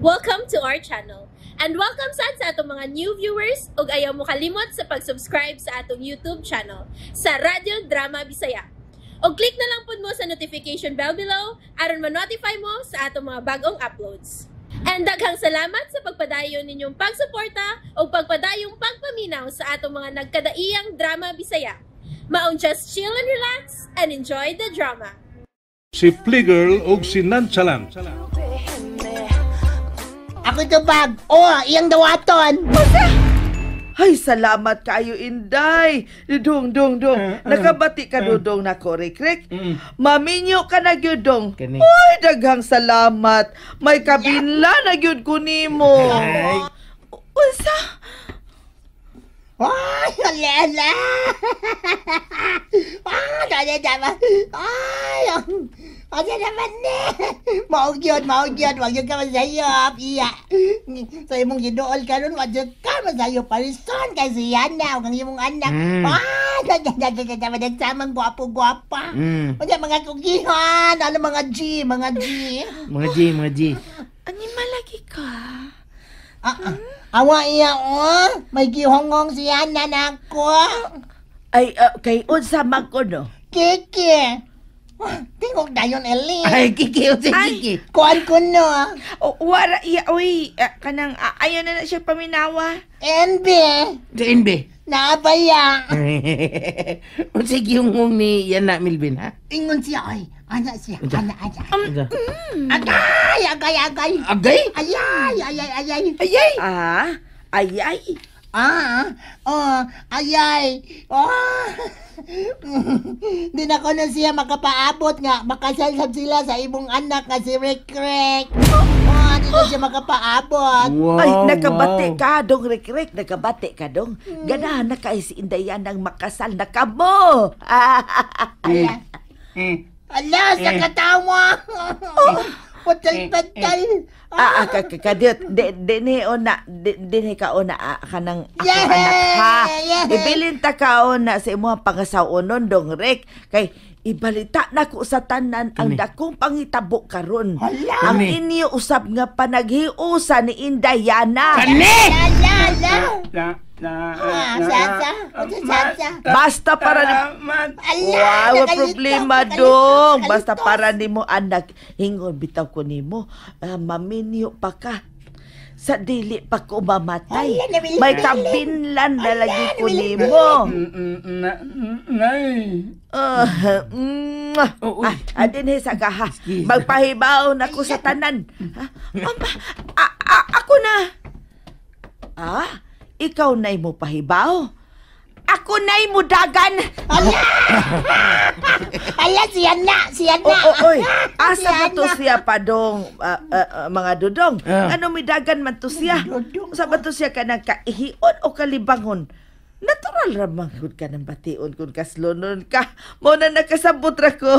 Welcome to our channel. And welcome sa atong mga new viewers ug ayaw mo kalimot sa pag-subscribe sa atong YouTube channel sa Radio Drama Bisaya. O click na lang pud mo sa notification bell below aron ma-notify mo sa atong mga bagong uploads. And daghang salamat sa pagpadayon ninyong pagsuporta o pagpadayong pagpaminaw sa atong mga nagkadaiyang Drama Bisaya. Maong just chill and relax and enjoy the drama. Si Playgirl o si Nonchalant. Ako ito bag. Iyang dawaton. Ay, salamat kayo, Inday. Dudong. Nakabati ka, Dudong, na ko, Rikrek. Maminyo ka na, Dudong. Ay, daghang salamat. May kabinla na, Dud ko nimo. Unsa? Ay, ala. Ano naman ne? Maugyod. Wag yun ka masayop. Iya. Sa imong gidool ka nun, wag yun ka masayop. Parison kay si Yana, ang imong anak. Nagsamang gwapo-gwapa. Mga kugihan. Ano mga G? Mga G. Anima lagi ka? Awa iya, may gihongong si Yana na ako. Ay, kay unsa man ko, no? Kiki. Tingog na yun, Eli. Ay, Kiki. Kuhan ko no. Wala, iya, uy. Kanang, ayaw na siya paminawa. NB. Naabaya. Sige yung ni Yana Milvin, ha? Ingon siya, ay. Anak siya. Agay. Agay? Ayay. Di na ko na siya makapaabot nga. Makasalsab sila sa ibong anak nga si Rikrek. Di na siya makapaabot. Wow, ay, nakabati ka dong, Rikrek. Nakabati ka dong. Ganahan na kayo si Indayan ng makasal na kamo. Ala, sa katawa. Patal. Dini ka ona kanang ako anak ha. Ibilin ta ka ona sa imong pangasawon dong, Rek. Kay ibalita na ko sa tanan ang dakong pangitabo karon. Ang inyo usab nga panaghiusa ni Indayana. Basta para wow, problema dong. Basta para nimo anak hingon bitaw ko nimo maminyo pa ka sa dili pa ko mamatay. May kabinlan na lagi ko nimo. Adin sa kaha. Magpahibaw na ko sa tanan. Ako na. Ikaw na'y mo pahibaw? Ako na'y mo dagan? Ala, siya na. Oy, asa mo to siya pa dong, mga dudong? Ano may dagan man to siya? Sa ba to siya ka ng kaihion o kalibangon? Natural ramang ka ng bation kung kaslonon ka. Mo na nakasabot ra ko.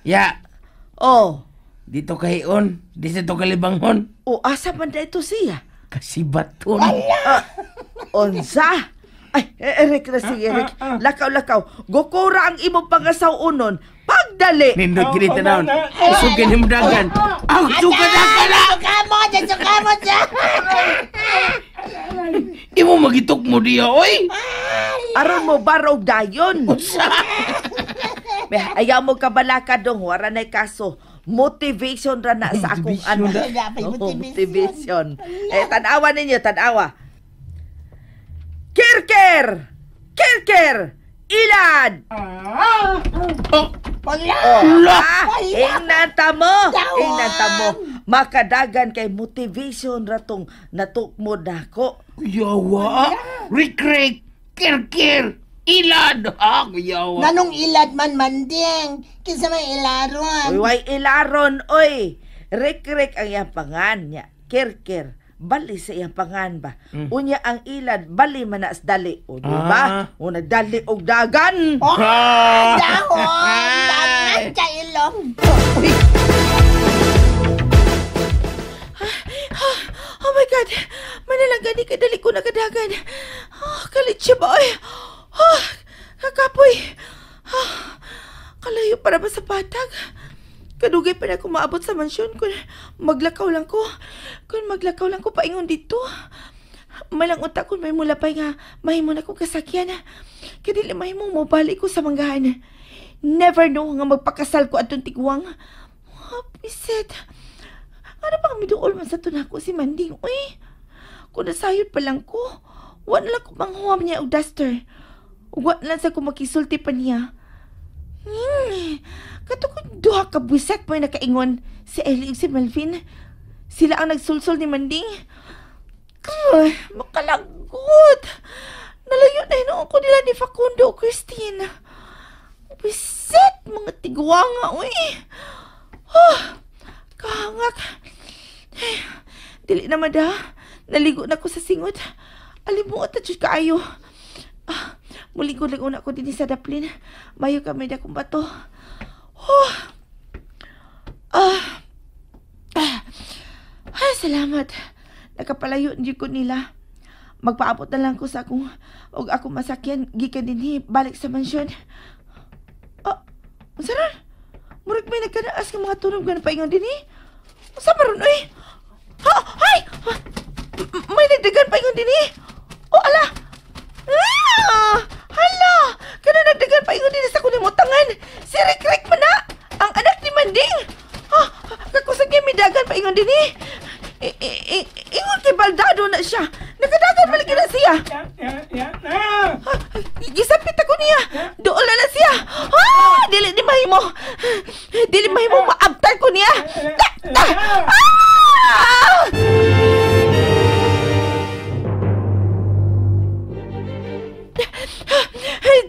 Ya. Oh. Dito kahion, dito kalibangon. Asa man da ito siya? Kasi baton. Onsa? Ay, Eric na sige, Eric. Lakaw. Gukura ang imong pangasawunon. Pagdali! Nindot kinita naon. Sugan yung dagan. Ang sugan dagan na! Suka mo siya. Di mo magitok mo diya, oy! Aron mo barog dayon. Ayaw mo kabalaka dong. Wara na'y kaso. Motivation ra na sa akong anak. Motivation. Tanawa ninyo, tanawa. Kirker! Ilad! Ingnan mo. Makadagan kay motivation ratong natukmod nako. Yawa! Rikrek! Kirkir! Ilad! Yawa! Nanong ilad man manding? Kinsa may ilaron? Uy, ilaron, oy! Rikrek ang iyang pangan niya. Kirkir. Bali sa iyang pangan ba? Unya ang ilad, bali man na as dali. O, diba? O, nagdali og dagan. Dagan ka ilong. Oh my God! Manalanggan ka, dali ko nakadagan. Kalit siya ba, oy? Kakapoy. Kalayo para ba sa patag? Kadugay pa na ako ko maabot sa mansyon kung maglakaw lang ko. Kung maglakaw lang ko paingon dito. Malang utak ko may mulapay nga mahimo na ko kasakyan. Kadili mahimo mo balik ko sa manggahan. Never know nga magpakasal ko atong tigwang. Bisit. Ano bang miduol man sa tunako si Manding? Uy, kung nasayod pa lang ko, wala lang ko manghuwam niya og duster. Wala lang sa ko makisulti pa niya. Katukod duha ka buset mo yung nakaingon si Ellie ug si Melvin. Sila ang nagsulsol ni Manding. Ay, makalagot. Nalayo na hinuon ko nila ni Facundo o Christine. Bisit, mga tigwanga, uy. Kahangak. Dili na mada. Naligo na ko sa singot. Alimuot na dyan kaayo. Muligod lang una ko din sa daplin. Mayo kami na kong bato. Ay, salamat. Nakapalayo din ko nila. Magpaabot na lang ko sa akong og ako masakyan gikan dinhi balik sa mansyon. Masaran? Murag may nagkanaas ng mga tunog na paingon dinhi. Sa maron oy. Hay! May nagdagan paingon dinhi. Ala. Hala! Kana nagdagan paingon dinhi sa kuning mutangan. Si Rick man na, ang anak ni Manding. Kakusag niya may dagan paingon dinhi. Ingon kay baldado na siya. Nakadagan balik na siya. Gisapit ako niya. Doon na siya. Dili ni mahimo. Dili mahimo maabtan ko niya.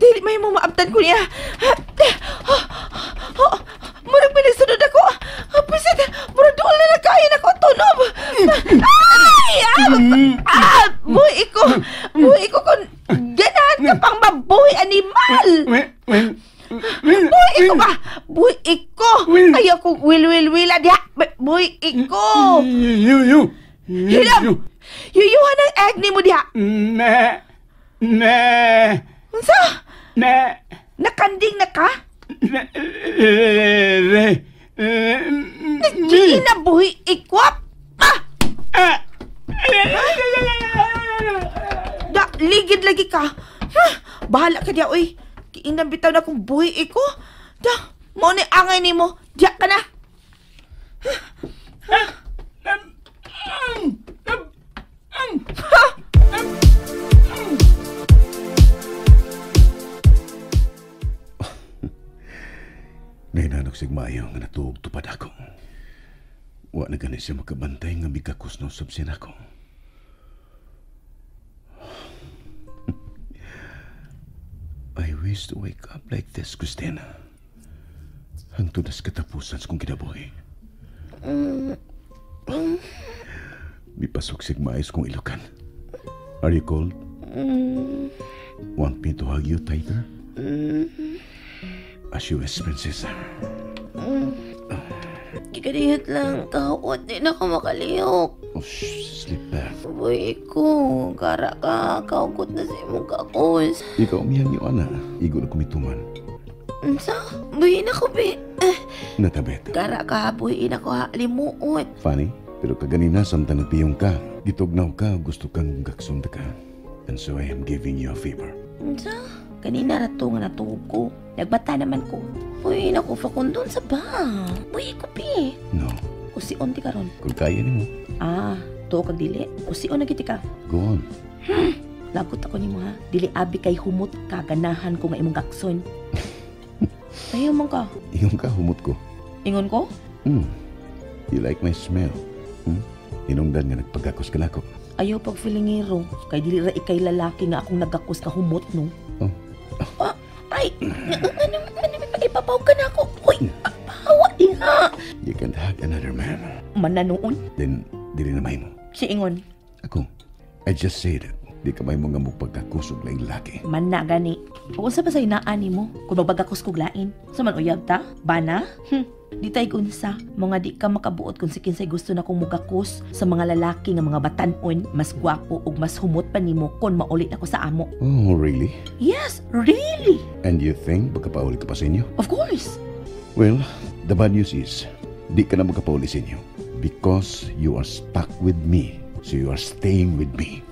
Dili mahimo maabtan ko niya. Murag pinagsunod ako. Pisit, murag doon na nagkain ako tunob. Buhi ko. Buhi ko kung ganahan ka pang mabuhi animal. Buhi ko ba? Buhi ko. Ayaw ko will diha. Buhi ko. Hilam. Yuyuhan ang egg ni mo diha. Unsa? Nakanding na ka? Ginabuhi ikwap. Ligid lagi ka. Bahala ka diya, uy. Kiinang bitaw na kung buhi iko. Mo ni angay ni mo. Diya ka na. Nainanok sigmayo nga natuog tupad ako. Wa na gani siya makabantay nga bigakos na usab siya ako. I wish to wake up like this, Christina. Hangtod na sa katapusan sa kong kinabuhi. Bipasok sigmayos kong ilukan. Are you cold? Want me to hug you tighter? As you wish, princess. Gigadiyat lang, kahawat din ako makaliyok. Oh, sleep there. Uy, ko, kara ka, kaugot na sa imong kakos. Ikaw umiyang yung ana. Igo na kumituman. Sa, buhin ako, be. Natabet. Kara ka, buhin ako, ha, limuot. Funny, pero kaganina samtang nagpiyong ka. Gitugnaw ka, gusto kang gaksunda ka. And so I am giving you a favor. Sa, kanina rato nga natulog ko. Nagbata naman ko. Uy, naku, Facundo sa ba? Uy, kopi. No. Usion ti karon. Kung kaya ni mo. To kag dili. Usion na giti ka. Go on. Lagot ako nimo ha. Dili abi kay humot ka ganahan ko nga imong gakson. Ayaw man ka. Ingon ka, humot ko. Ingon ko? You like my smell? Inungdan nga nagpagakos ka na ako. Ayaw pag filingero. Kay dili ra ikay lalaki nga akong nagakos ka humot no. Oh. Ay, ano ipapaw ka na ako. Uy, pahawa di ha. You can hug another man. Mananoon? Then, dili na may mo. Si Ingon. Ako, I just said it. Di ka may mo nga magpagkakusog lang laki. Man na gani. Kung sa ba sa inaani mo, kung magbagakos kog lain. Sa man uyab ta? Bana? Di tay kunsa, mga di ka makabuot kung si kinsay gusto na kong mugakos sa mga lalaki nga mga batanon, mas gwapo ug mas humot pa nimo kon maulit ako sa amo. Oh, really? Yes, really. And you think baka pauli ka pa sa inyo? Of course. Well, the bad news is, Di ka na magkapauli sa inyo. Because you are stuck with me. So you are staying with me.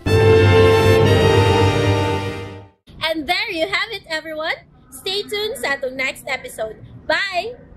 And there you have it, everyone. Stay tuned sa atong next episode. Bye!